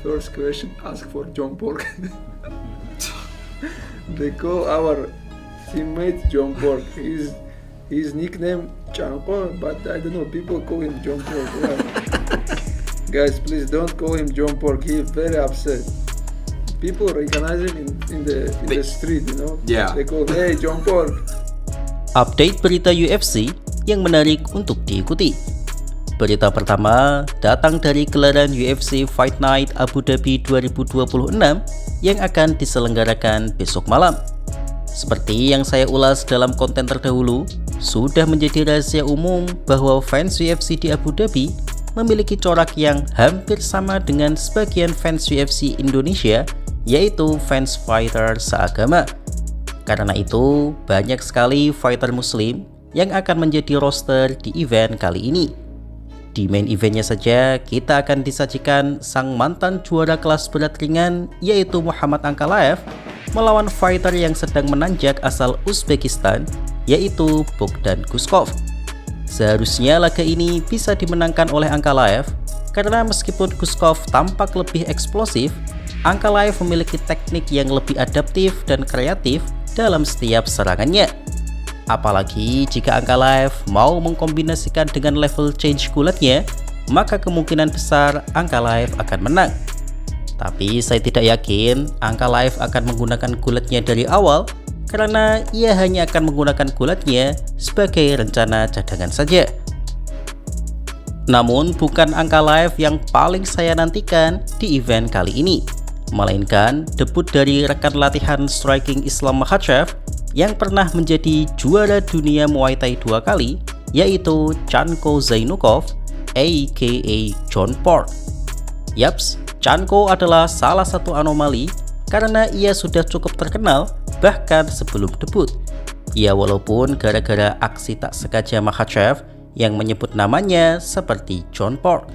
first question ask for John Pork. They call our teammate John Pork. His nickname Chanko, but I don't know, people call him John Pork. Well, guys, please don't call him John Pork. He's very upset. People recognize him in the street, you know. Yeah. They call, hey, John Pork. Update berita UFC yang menarik untuk diikuti. Berita pertama datang dari gelaran UFC Fight Night Abu Dhabi 2026 yang akan diselenggarakan besok malam. Seperti yang saya ulas dalam konten terdahulu, sudah menjadi rahasia umum bahwa fans UFC di Abu Dhabi memiliki corak yang hampir sama dengan sebagian fans UFC Indonesia, yaitu fans fighter seagama. Karena itu, banyak sekali fighter muslim yang akan menjadi roster di event kali ini. Di main eventnya saja, kita akan disajikan sang mantan juara kelas berat ringan, yaitu Muhammad Ankalaev, melawan fighter yang sedang menanjak asal Uzbekistan, yaitu Bogdan Guskov. Seharusnya laga ini bisa dimenangkan oleh Ankalaev, karena meskipun Guskov tampak lebih eksplosif, Ankalaev memiliki teknik yang lebih adaptif dan kreatif dalam setiap serangannya. Apalagi jika Ankalaev mau mengkombinasikan dengan level change gulatnya, maka kemungkinan besar Ankalaev akan menang. Tapi saya tidak yakin Ankalaev akan menggunakan gulatnya dari awal, karena ia hanya akan menggunakan gulatnya sebagai rencana cadangan saja. Namun bukan Ankalaev yang paling saya nantikan di event kali ini, melainkan debut dari rekan latihan striking Islam Makhachev yang pernah menjadi juara dunia Muay Thai 2 kali, yaitu Chanko Zainukov aka John Pork. Yaps, Chanko adalah salah satu anomali karena ia sudah cukup terkenal bahkan sebelum debut. Ya, walaupun gara-gara aksi tak sengaja Makhachev yang menyebut namanya seperti John Pork.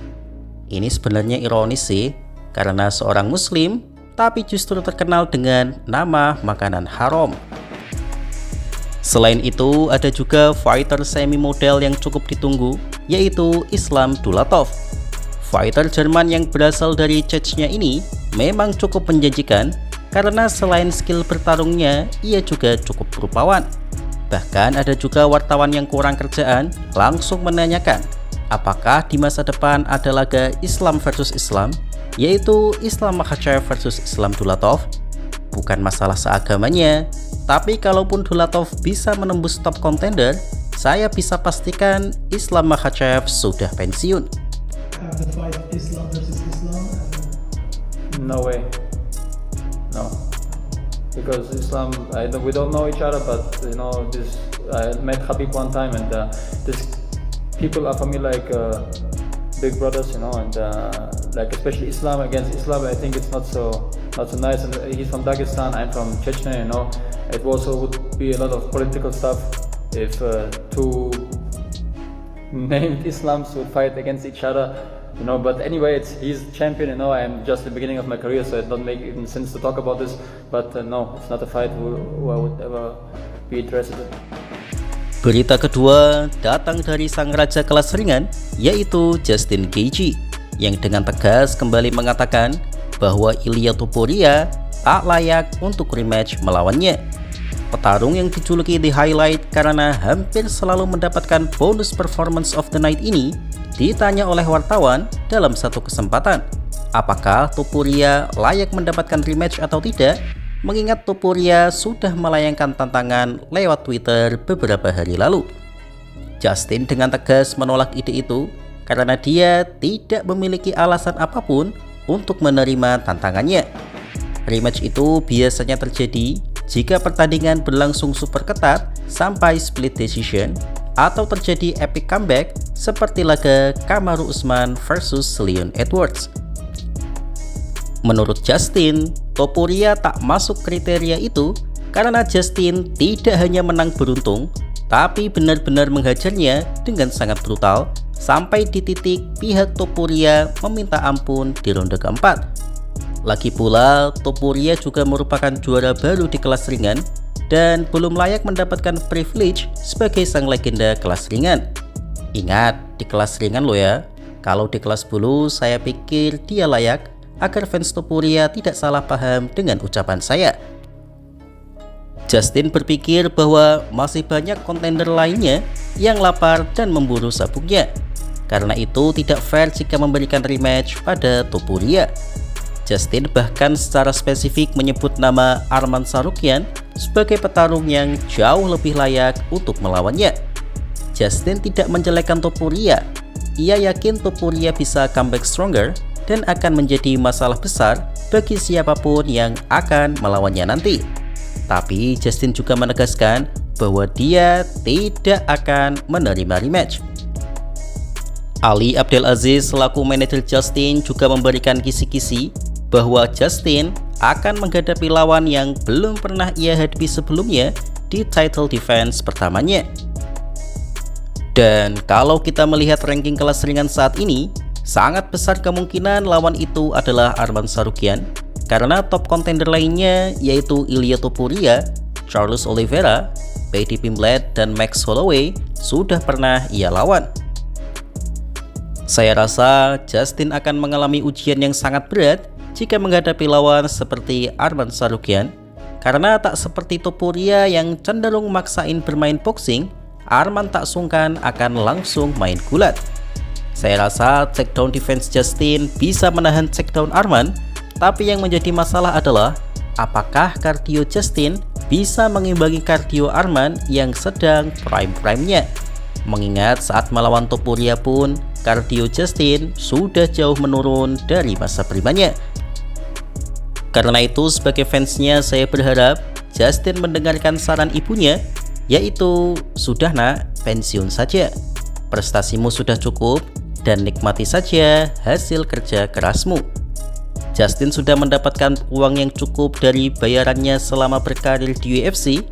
Ini sebenarnya ironis sih, karena seorang muslim tapi justru terkenal dengan nama makanan haram. Selain itu, ada juga fighter semi model yang cukup ditunggu, yaitu Islam Dulatov. Fighter Jerman yang berasal dari Chechnya ini memang cukup menjanjikan karena selain skill bertarungnya, ia juga cukup rupawan. Bahkan ada juga wartawan yang kurang kerjaan langsung menanyakan, apakah di masa depan ada laga Islam versus Islam, yaitu Islam Makhachev versus Islam Dulatov. Bukan masalah seagamanya, tapi kalaupun Dulatov bisa menembus top contender, saya bisa pastikan Islam Makhachev sudah pensiun. The fight Islam versus Islam? No way. No. Because Islam, we don't know each other, but you know, I met Khabib one time, and these people are for me like big brothers, you know, and like especially Islam against Islam, I think it's not so nice. And he's from Dagestan, I'm from Chechnya, you know. It also would be a lot of political stuff if two named Islams would fight against each other, you know. But anyway, he's champion, you know. I'm just the beginning of my career, so it don't make even sense to talk about this. But no, it's not a fight who I would ever be interested in. Berita kedua datang dari sang raja kelas ringan, yaitu Justin Gaethje, yang dengan tegas kembali mengatakan bahwa Ilia Topuria tak layak untuk rematch melawannya. Petarung yang dijuluki The Highlight karena hampir selalu mendapatkan bonus performance of the night ini ditanya oleh wartawan dalam satu kesempatan, apakah Topuria layak mendapatkan rematch atau tidak, mengingat Topuria sudah melayangkan tantangan lewat Twitter beberapa hari lalu. Justin dengan tegas menolak ide itu karena dia tidak memiliki alasan apapun untuk menerima tantangannya. Rematch itu biasanya terjadi jika pertandingan berlangsung super ketat sampai split decision, atau terjadi epic comeback seperti laga Kamaru Usman versus Leon Edwards. Menurut Justin, Topuria tak masuk kriteria itu karena Justin tidak hanya menang beruntung, tapi benar-benar menghajarnya dengan sangat brutal sampai di titik pihak Topuria meminta ampun di ronde keempat. Lagi pula, Topuria juga merupakan juara baru di kelas ringan dan belum layak mendapatkan privilege sebagai sang legenda kelas ringan. Ingat, di kelas ringan loh ya. Kalau di kelas bulu, saya pikir dia layak agar fans Topuria tidak salah paham dengan ucapan saya. Justin berpikir bahwa masih banyak kontender lainnya yang lapar dan memburu sabuknya. Karena itu tidak fair jika memberikan rematch pada Topuria. Justin bahkan secara spesifik menyebut nama Arman Tsarukyan sebagai petarung yang jauh lebih layak untuk melawannya. Justin tidak menjelekkan Topuria. Ia yakin Topuria bisa comeback stronger dan akan menjadi masalah besar bagi siapapun yang akan melawannya nanti. Tapi Justin juga menegaskan bahwa dia tidak akan menerima rematch. Ali Abdelaziz selaku manajer Justin juga memberikan kisi-kisi bahwa Justin akan menghadapi lawan yang belum pernah ia hadapi sebelumnya di title defense pertamanya. Dan kalau kita melihat ranking kelas ringan saat ini, sangat besar kemungkinan lawan itu adalah Arman Tsarukyan, karena top contender lainnya yaitu Ilia Topuria, Charles Oliveira, Paddy Pimblett, dan Max Holloway sudah pernah ia lawan. Saya rasa Justin akan mengalami ujian yang sangat berat jika menghadapi lawan seperti Arman Tsarukyan, karena tak seperti Topuria yang cenderung maksain bermain boxing, Arman tak sungkan akan langsung main gulat. Saya rasa takedown defense Justin bisa menahan takedown Arman, tapi yang menjadi masalah adalah apakah kardio Justin bisa mengimbangi kardio Arman yang sedang prime-prime-nya. Mengingat saat melawan Topuria pun, kardio Justin sudah jauh menurun dari masa primanya. Karena itu sebagai fansnya saya berharap Justin mendengarkan saran ibunya, yaitu sudah nak, pensiun saja. Prestasimu sudah cukup dan nikmati saja hasil kerja kerasmu. Justin sudah mendapatkan uang yang cukup dari bayarannya selama berkarir di UFC,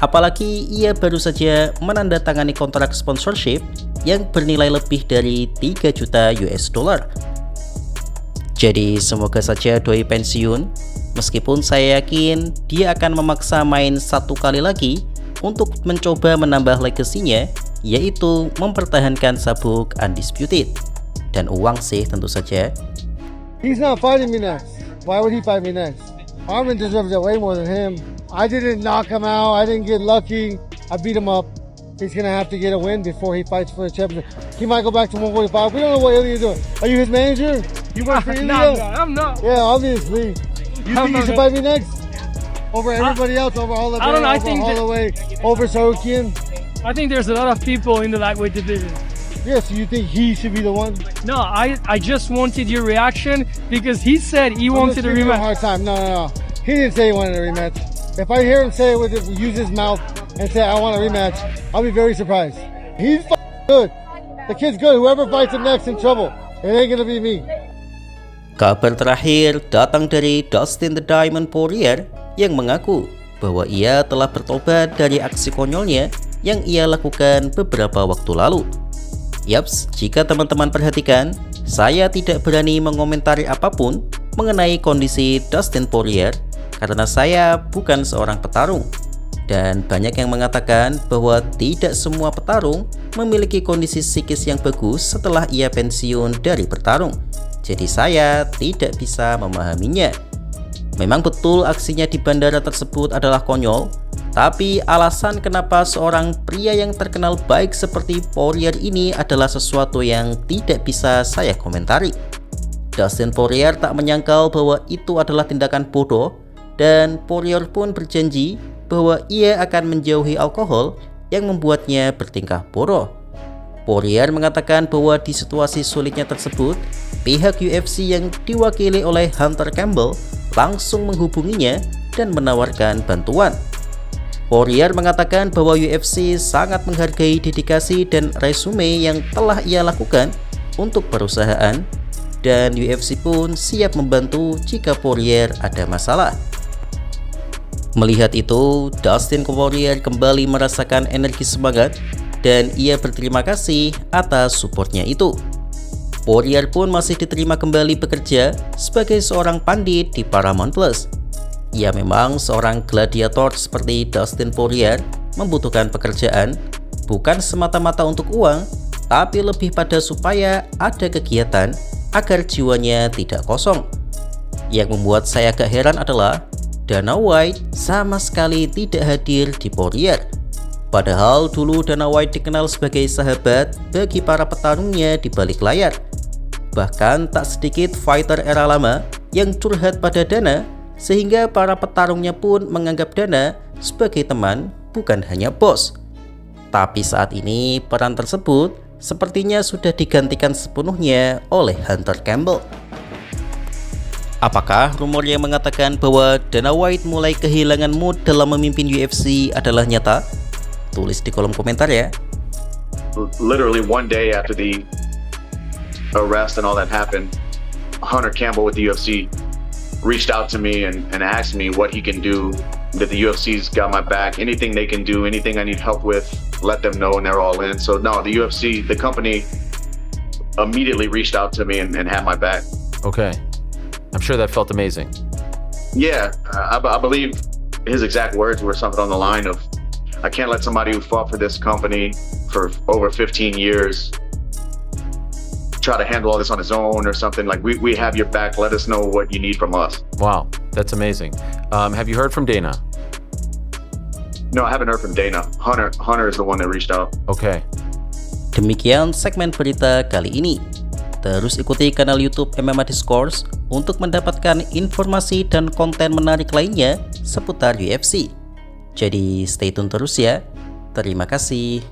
apalagi ia baru saja menandatangani kontrak sponsorship yang bernilai lebih dari 3 juta US dollar. Jadi semoga saja doi pensiun, meskipun saya yakin dia akan memaksa main 1 kali lagi untuk mencoba menambah legasinya, yaitu mempertahankan sabuk undisputed. Dan uang sih tentu saja. He's not fighting me next. Why would he fight me next? Arman deserves it way more than him. I didn't knock him out. I didn't get lucky. I beat him up. He's going to have to get a win before he fights for the championship. He might go back to 145. We don't know what Ilia's doing. Are you his manager? You work for Ilia? No, I'm not. Yeah, obviously. You think he should fight me next? Over everybody else, over Oliveira, I don't know, I over think Holloway, over Tsarukyan? I think there's a lot of people in the lightweight division. Yeah, so you think he should be the one? No, I just wanted your reaction because he said he I'm wanted a just giving you rematch. hard time. No. He didn't say he wanted a rematch. If I hear him say it use his mouth and say I want a rematch, I'll be very surprised. He's good. The kid's good. Whoever fights him next in trouble. It ain't gonna be me. Kabar terakhir datang dari Dustin the Diamond Poirier yang mengaku bahwa ia telah bertobat dari aksi konyolnya yang ia lakukan beberapa waktu lalu. Yaps, jika teman-teman perhatikan, saya tidak berani mengomentari apapun mengenai kondisi Dustin Poirier karena saya bukan seorang petarung. Dan banyak yang mengatakan bahwa tidak semua petarung memiliki kondisi psikis yang bagus setelah ia pensiun dari bertarung. Jadi saya tidak bisa memahaminya. Memang betul aksinya di bandara tersebut adalah konyol, tapi alasan kenapa seorang pria yang terkenal baik seperti Poirier ini adalah sesuatu yang tidak bisa saya komentari. Dustin Poirier tak menyangkal bahwa itu adalah tindakan bodoh, dan Poirier pun berjanji bahwa ia akan menjauhi alkohol yang membuatnya bertingkah bodoh. Poirier mengatakan bahwa di situasi sulitnya tersebut, pihak UFC yang diwakili oleh Hunter Campbell langsung menghubunginya dan menawarkan bantuan. Poirier mengatakan bahwa UFC sangat menghargai dedikasi dan resume yang telah ia lakukan untuk perusahaan, dan UFC pun siap membantu jika Poirier ada masalah. Melihat itu, Dustin Poirier kembali merasakan energi semangat dan ia berterima kasih atas supportnya itu. Poirier pun masih diterima kembali bekerja sebagai seorang pandit di Paramount Plus. Ia memang seorang gladiator seperti Dustin Poirier membutuhkan pekerjaan bukan semata-mata untuk uang, tapi lebih pada supaya ada kegiatan agar jiwanya tidak kosong. Yang membuat saya agak heran adalah Dana White sama sekali tidak hadir di Poirier. Padahal dulu Dana White dikenal sebagai sahabat bagi para petarungnya di balik layar. Bahkan tak sedikit fighter era lama yang curhat pada Dana, sehingga para petarungnya pun menganggap Dana sebagai teman, bukan hanya bos. Tapi saat ini peran tersebut sepertinya sudah digantikan sepenuhnya oleh Hunter Campbell. Apakah rumor yang mengatakan bahwa Dana White mulai kehilangan mood dalam memimpin UFC adalah nyata? Tulis di kolom komentar ya. Literally one day after the arrest and all that happened, Hunter Campbell with the UFC reached out to me and asked me what he can do, that the UFC's got my back, anything they can do, anything I need help with, let them know, and they're all in. So no, the UFC, the company immediately reached out to me and had my back. Okay. I'm sure that felt amazing. Yeah, I believe his exact words were something on the line of, I can't let somebody who fought for this company for over 15 years try to handle all this on his own or something. Like, we have your back. Let us know what you need from us. Wow, that's amazing. Have you heard from Dana? No, I haven't heard from Dana. Hunter is the one that reached out. Okay. Demikian segmen berita kali ini. Terus ikuti kanal YouTube MMA Discourse untuk mendapatkan informasi dan konten menarik lainnya seputar UFC. Jadi stay tune terus ya. Terima kasih.